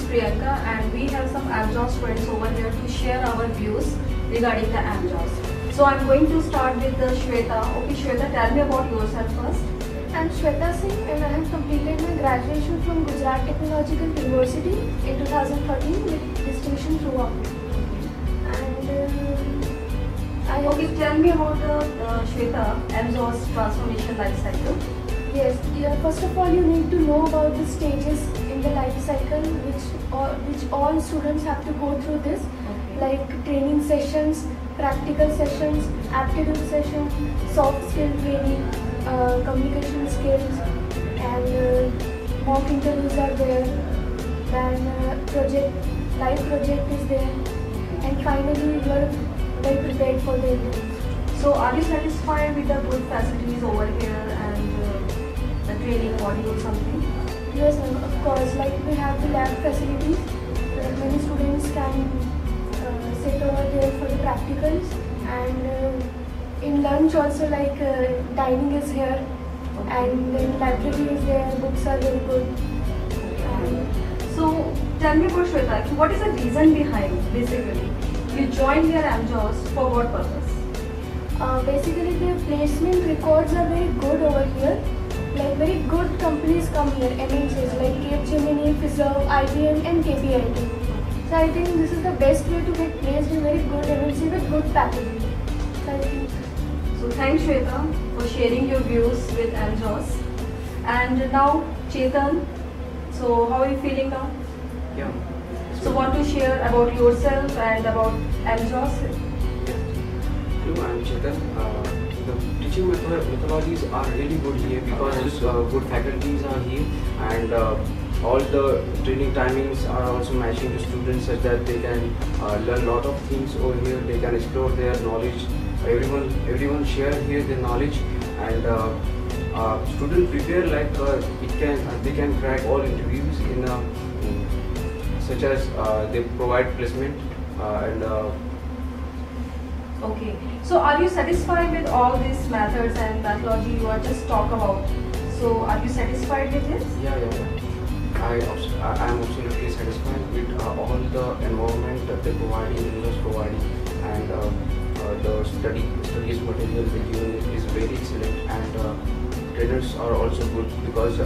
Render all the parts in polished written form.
Priyanka and we have some AMJOS friends over here to share our views regarding the AMJOS. So I'm going to start with Shweta. Okay Shweta, tell me about yourself first. I'm Shweta Singh and I have completed my graduation from Gujarat Technological University in 2013 with distinction throughout. And okay, tell me about Shweta, AMJOS transformation life cycle. Yes, first of all you need to know about the stages in the life cycle which all students have to go through this, like training sessions, practical sessions, aptitude sessions, soft skill training, communication skills, and mock interviews are there, then live project is there, and finally you are well prepared for the interview. So are you satisfied with the good facilities over here and the training module something? Yes, of course, like we have the lab facilities, like many students can sit over there for the practicals, and in lunch also, like dining is here, and then library is there, books are very good. So tell me about Shweta, what is the reason behind basically you joined here AMJOS for what purpose? Basically the placement records are very good over here. Like very good companies come here, MNCs like Capgemini, Fiserv, IBM and KPIT. So I think this is the best way to get placed in very good MNC with good packaging. So thanks Shweta for sharing your views with AMJOS. And now Chetan, so how are you feeling now? Yeah. So want to share about yourself and about AMJOS? Hello, I'm Chetan. The teaching methodologies are really good here because good faculties are here, and all the training timings are also matching to students such that they can learn a lot of things over here. They can explore their knowledge. Everyone share here their knowledge, and student prepare like they can crack all interviews in such as they provide placement and. Okay, so are you satisfied with all these methods and methodology you are just talk about? So are you satisfied with this? Yeah. I am absolutely satisfied with all the environment that they providing, and the studies material they give is very excellent, and trainers are also good because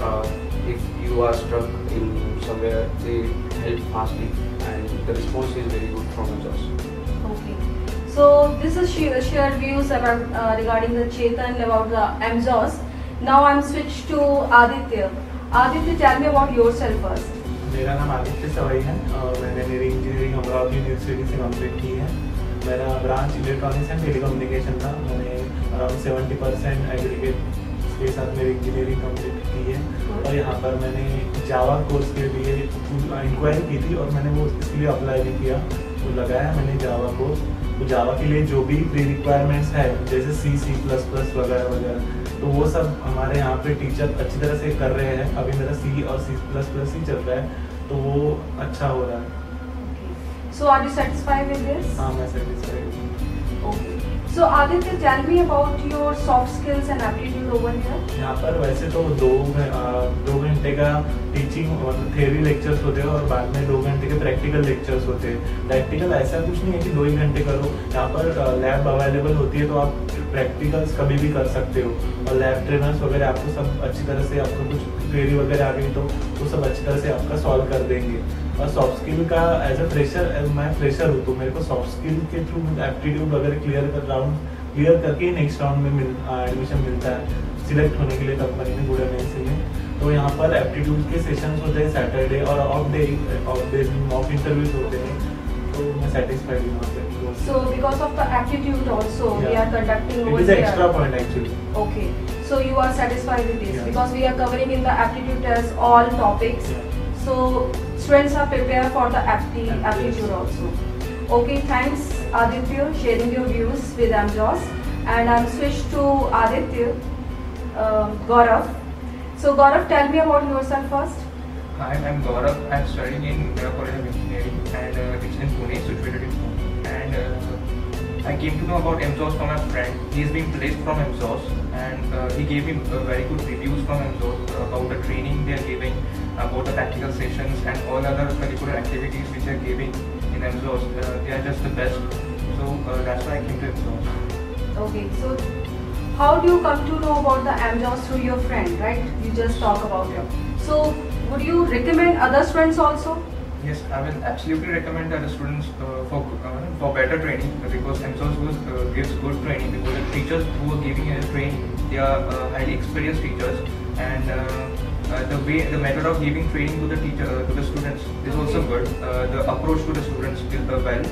if you are stuck in somewhere, they help fastly, and the response is very good from AMJOS. Okay. So this is shared views about regarding the Chetan about the AMJOS. Now I'm switched to Aditya. Aditya, tell me about yourself first. मेरा नाम आदित्य सवाई है और मैंने मेरी engineering Amravati university से complete की है। मेरा ब्रांच इलेक्ट्रॉनिक्स एंड टेलीकम्युनिकेशन था। मैंने अराउंड 70% एग्रीगेट के साथ मेरी इंजीनियरिंग कंप्लीट की है, और यहाँ पर मैंने जावा कोर्स के लिए इंक्वायरी की थी और मैंने वो इसके लिए अप्लाई भी किया, तो लगाया मैंने जावा कोर्स। तो जावा के लिए जो भी प्री रिक्वायरमेंट्स है जैसे C++ वगैरह, तो वो सब हमारे यहाँ पे टीचर अच्छी तरह से कर रहे हैं। अभी मेरा C और C++ ही चल रहा है, तो वो अच्छा हो रहा है। So are you satisfied with this? हाँ, मैं satisfied हूँ। Okay. So Aditya, tell me about your soft skills and aptitude over here. यहाँ पर वैसे तो दो घंटे का टीचिंग और थ्योरी लेक्चर्स होते हैं और बाद में 2 घंटे के प्रैक्टिकल लेक्चर्स होते हैं। प्रैक्टिकल ऐसा कुछ नहीं है कि 2 ही घंटे करो, यहाँ पर लैब अवेलेबल होती है, तो आप प्रैक्टिकल्स कभी भी कर सकते हो, और लैब ट्रेनर्स वगैरह आपको सब अच्छी तरह से, आपको कुछ क्वेरी वगैरह आ गई तो वो सब अच्छी तरह से आपका सॉल्व कर देंगे। और सॉफ्ट स्किल का एज अ फ्रेशर, मैं फ्रेशर हूँ, तो मेरे को सॉफ्ट स्किल के थ्रू एप्टीट्यूड वगैरह क्लियर करके ही नेक्स्ट राउंड में एडमिशन मिलता है सिलेक्ट होने के लिए कंपनी में, गुड एमएनसी में। तो यहाँ पर एप्टीट्यूड के सेशंस होते हैं सैटरडे, और ऑफ डेज में मॉक इंटरव्यूज होते हैं, तो मैं सेटिस्फाइड हूँ यहाँ पे। So because of the aptitude also, we are conducting over here. It is an extra point actually. Okay, so you are satisfied with this because we are covering in the aptitude test all topics. So students are prepared for the aptitude also. Okay, thanks Aditya sharing your views with AMJOS, and I'm switched to Aditya. Gaurav. So Gaurav, tell me about yourself first. Hi, I'm Gaurav. I'm studying in Mira College of Engineering, and it's in Pune, situated in Pune. And I came to know about AMJOS from a friend. He's been placed from AMJOS, and he gave me very good reviews from MJOS about the training they are giving, about the practical sessions and all other curricular activities which they are giving in MJOS. They are just the best. So that's why I came to MJOS. Okay, so how do you come to know about the MJOS through your friend, right? You just talk about it. So would you recommend other students also? Yes, I will absolutely recommend other students for better training, because MJOS gives good training, because the teachers who are giving training, they are highly experienced teachers, and the method of giving training to the students is also good. The approach to the students is well,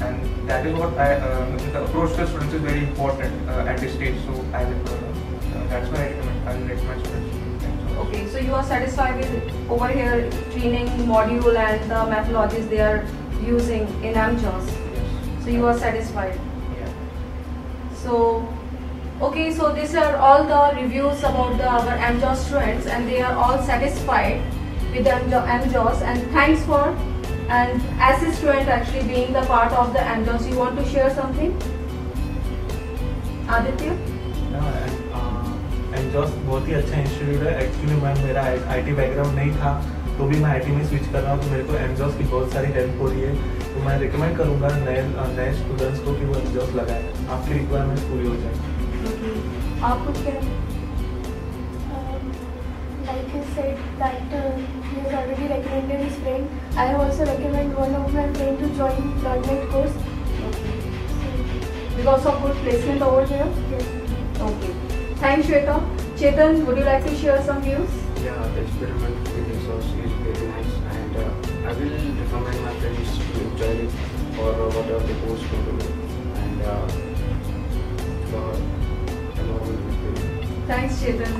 and that is what the approach to the students is very important at this stage. So that's why I will recommend students. Okay, so you are satisfied with over here training module and the methodologies they are using in MJOS. Yes. So you are satisfied. Yeah. So, okay, so these are all the reviews about our MJOS students, and they are all satisfied with the MJOS. And thanks for, and as a student actually being the part of the MJOS, you want to share something? Aditya? MJOS बहुत ही अच्छा institute है. Actually मेरा IT background नहीं था, तो भी मैं IT में स्विच कर रहा हूँ, तो मेरे को MJOS की बहुत सारी हेल्प हो रही है. तो मैं रिकमेंड करूँगा नए स्टूडेंट्स को कि वो MJOS लगाएं. आपकी रिक्वायरमेंट्स पूरी हो जाए. आप कुछ कहें? Like he said that he has already recommended his friend. I have also recommended one of my friend to join .NET course. Because of good placement over here? Yes. Okay. Thanks, Shweta. Chetan, would you like to share some views? Yeah, the experiment with resource is very nice, and I will recommend my friends to enjoy it for whatever the course going to do, and for a normal experience. Thanks, Chetan.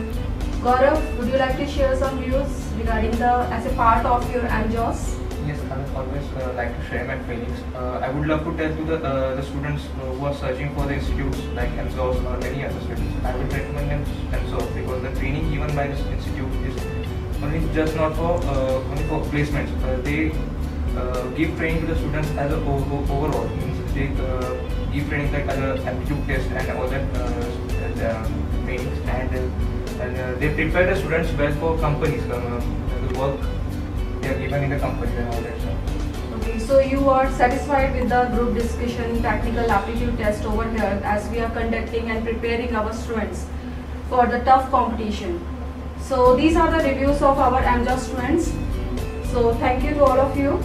Gaurav, would you like to share some views regarding as a part of your MJOS? Yes, I would always like to share my feelings. I would love to tell to the students who are searching for the institutes like MJOS or any other students. I would recommend them MJOS, because the training given by this institute is only just not for only for placements. They give training to the students as a overall. Means they give training like other aptitude test and all that trainings, and they prepare the students well for companies, the work they are given in the company and all that stuff. Okay, so you are satisfied with the group discussion, technical aptitude test over here, as we are conducting and preparing our students for the tough competition. So these are the reviews of our MJOS students. So thank you to all of you.